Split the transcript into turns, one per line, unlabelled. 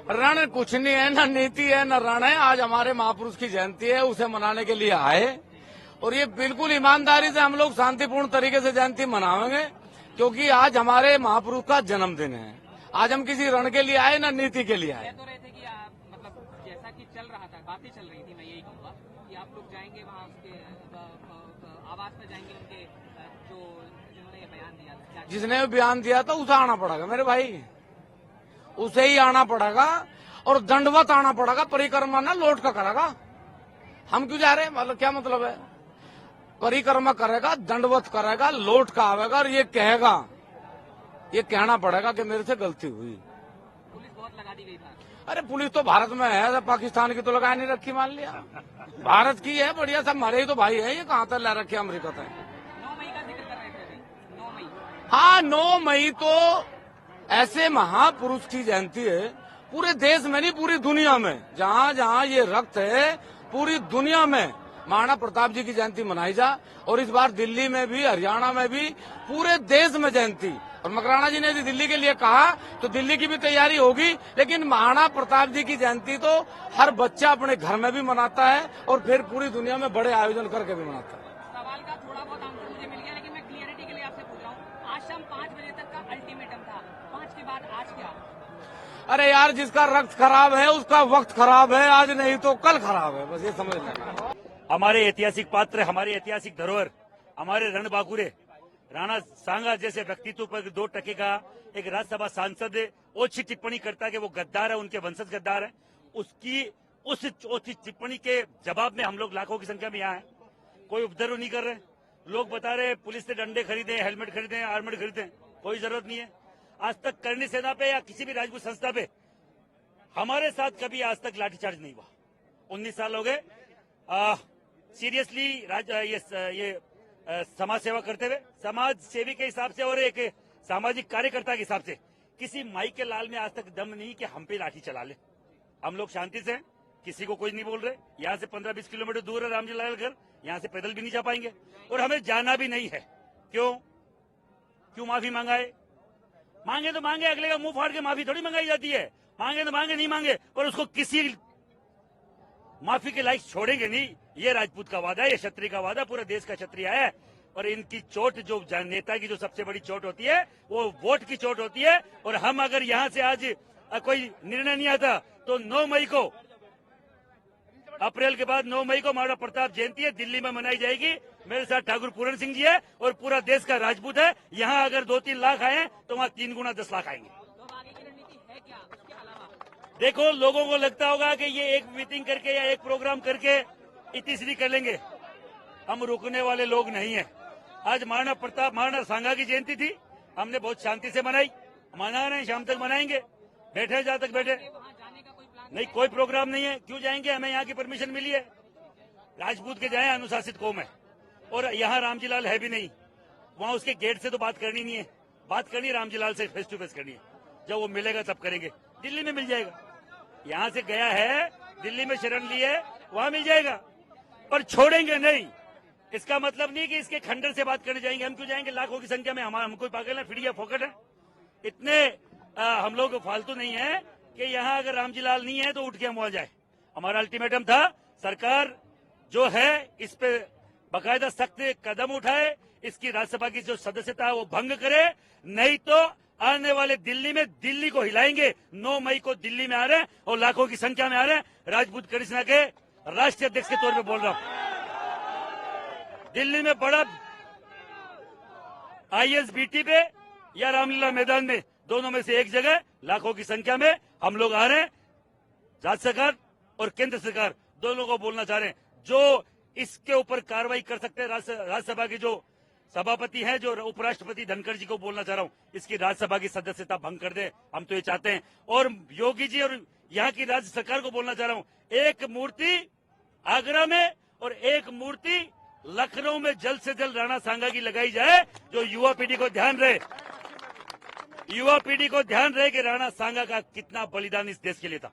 रण कुछ नहीं है, न नीति है, न रण है। आज हमारे महापुरुष की जयंती है, उसे मनाने के लिए आए और ये बिल्कुल ईमानदारी से हम लोग शांतिपूर्ण तरीके से जयंती मनाएंगे, क्योंकि आज हमारे महापुरुष का जन्मदिन है। आज हम किसी रण के लिए आए, न नीति के लिए आए।
कह तो रहे थे कि मतलब जैसा कि चल रहा था, बातें चल रही थी, मैं यही कहूँगा कि आप लोग जाएंगे वहाँ उसके आवास पर जाएंगे, उनके जो जिन्होंने ये बयान दिया था,
जिसने बयान दिया था उसे आना पड़ेगा मेरे भाई, उसे ही आना पड़ेगा और दंडवत आना पड़ेगा। परिक्रमा ना लौट का करेगा। हम क्यों जा रहे हैं, मतलब क्या मतलब है? परिक्रमा करेगा, दंडवत करेगा, लौट का आवेगा और ये कहेगा, ये कहना पड़ेगा कि मेरे से गलती हुई।
पुलिस बहुत लगा दी गई था।
अरे पुलिस तो भारत में है, पाकिस्तान की तो लगा नहीं रखी, मान लिया भारत की है, बढ़िया सब हमारे ही तो भाई है। ये कहाँ तक ला रखे अमेरिका तक?
9 मई का जिक्र कर रहे थे अभी, 9 मई।
हाँ, 9 मई तो ऐसे महापुरुष की जयंती है, पूरे देश में नहीं पूरी दुनिया में, जहाँ जहाँ ये रक्त है पूरी दुनिया में महाराणा प्रताप जी की जयंती मनाई जा। और इस बार दिल्ली में भी, हरियाणा में भी, पूरे देश में जयंती। और मकराना जी ने यदि दिल्ली के लिए कहा तो दिल्ली की भी तैयारी होगी, लेकिन महाराणा प्रताप जी की जयंती तो हर बच्चा अपने घर में भी मनाता है और फिर पूरी दुनिया में बड़े आयोजन करके भी मनाता है।
सवाल का थोड़ा बहुत आंसर मुझे मिल गया, लेकिन मैं क्लियरिटी के लिए आपसे पूछ रहा हूँ। आज शाम 5 बजे तक का अल्टीमेटम था, 5 के बाद आज क्या?
अरे यार, जिसका रक्त खराब है उसका वक्त खराब है, आज नहीं तो कल खराब है, बस ये समझ लेना।
हमारे ऐतिहासिक पात्र, हमारे ऐतिहासिक धरोहर, हमारे रणबांकुरे राणा सांगा जैसे व्यक्तित्व पर 2% का एक राज्यसभा सांसद ओछी टिप्पणी करता कि वो गद्दार है, उनके वंशज गद्दार है, उसकी उस ओछी टिप्पणी के जवाब में हम लोग लाखों की संख्या में यहाँ है। कोई उपद्रव नहीं कर रहे। लोग बता रहे पुलिस से डंडे खरीदे, हेलमेट खरीदे, आर्मेड खरीदे, कोई जरूरत नहीं है। आज तक करणी सेना पे या किसी भी राजपूत संस्था पे हमारे साथ कभी आज तक लाठीचार्ज नहीं हुआ। 19 साल हो गए सीरियसली ये समाज सेवा करते हुए, समाज सेवी के हिसाब से और एक सामाजिक कार्यकर्ता के हिसाब से किसी माई के लाल में आज तक दम नहीं कि हम पे लाठी चला ले। हम लोग शांति से, किसी को कोई नहीं बोल रहे। यहाँ से 15-20 किलोमीटर दूर है रामजी लाल घर, यहाँ से पैदल भी नहीं जा पाएंगे और हमें जाना भी नहीं है। क्यों माफी मांगाए? मांगे तो मांगे, अगले का मुंह फाड़ के माफी थोड़ी मंगाई जाती है। मांगे तो मांगे, नहीं मांगे और उसको किसी माफी के लायक छोड़ेंगे नहीं। ये राजपूत का वादा है, ये क्षत्रिय का वादा, पूरे देश का क्षत्रिय है। और इनकी चोट, जो नेता की जो सबसे बड़ी चोट होती है वो वोट की चोट होती है। और हम अगर यहाँ से आज कोई निर्णय नहीं आता तो 9 मई को, अप्रैल के बाद 9 मई को महाराणा प्रताप जयंती है, दिल्ली में मनाई जाएगी। मेरे साथ ठाकुर पूरण सिंह जी है और पूरा देश का राजपूत है। यहाँ अगर 2-3 लाख आए तो वहाँ 3 गुना 10 लाख आएंगे।
तो आगे की रणनीति है क्या उसके अलावा?
देखो, लोगों को लगता होगा कि ये एक मीटिंग करके या एक प्रोग्राम करके इतनी कर लेंगे। हम रुकने वाले लोग नहीं है। आज महाराणा प्रताप, महाराणा सांगा की जयंती थी, हमने बहुत शांति से मनाई, मना रहे हैं, शाम तक मनाएंगे। बैठे जहां तक बैठे,
वहाँ जाने का कोई प्लान
नहीं कोई प्रोग्राम नहीं है। क्यों जाएंगे? हमें यहाँ की परमिशन मिली है। राजपूत के जाए, अनुशासित कौम है और यहाँ रामजी लाल है भी नहीं। वहाँ उसके गेट से तो बात करनी नहीं है, बात करनी रामजी लाल से फेस टू फेस करनी है। जब वो मिलेगा तब करेंगे। दिल्ली में मिल जाएगा, यहाँ से गया है, दिल्ली में शरण ली है, वहाँ मिल जाएगा, पर छोड़ेंगे नहीं। इसका मतलब नहीं कि इसके खंडर से बात करने जाएंगे। हम क्यों जाएंगे? लाखों की संख्या में हम कोई पागल है, फिर फोकट है। इतने हम लोग फालतू नहीं है कि यहाँ अगर रामजी लाल नहीं है तो उठ के हम वहां जाए। हमारा अल्टीमेटम था, सरकार जो है इस पे बाकायदा सख्त कदम उठाए, इसकी राज्यसभा की जो सदस्यता है वो भंग करे, नहीं तो आने वाले दिल्ली में दिल्ली को हिलाएंगे। 9 मई को दिल्ली में आ रहे हैं और लाखों की संख्या में आ रहे हैं। राजपूत करणी सेना के राष्ट्रीय अध्यक्ष के तौर पे बोल रहा हूं, दिल्ली में बड़ा ISBT पे या रामलीला मैदान में, दोनों में से एक जगह लाखों की संख्या में हम लोग आ रहे हैं। राज्य सरकार और केंद्र सरकार दोनों को बोलना चाह रहे हैं, जो इसके ऊपर कार्रवाई कर सकते हैं। राज्यसभा के जो सभापति हैं, जो उपराष्ट्रपति धनखड़ जी को बोलना चाह रहा हूं, इसकी राज्यसभा की सदस्यता भंग कर दे। हम तो ये चाहते हैं। और योगी जी और यहाँ की राज्य सरकार को बोलना चाह रहा हूं, एक मूर्ति आगरा में और एक मूर्ति लखनऊ में जल्द से जल्द राणा सांगा की लगाई जाए। जो युवा पीढ़ी को ध्यान रहे, युवा पीढ़ी को ध्यान रहे कि राणा सांगा का कितना बलिदान इस देश के लिए था।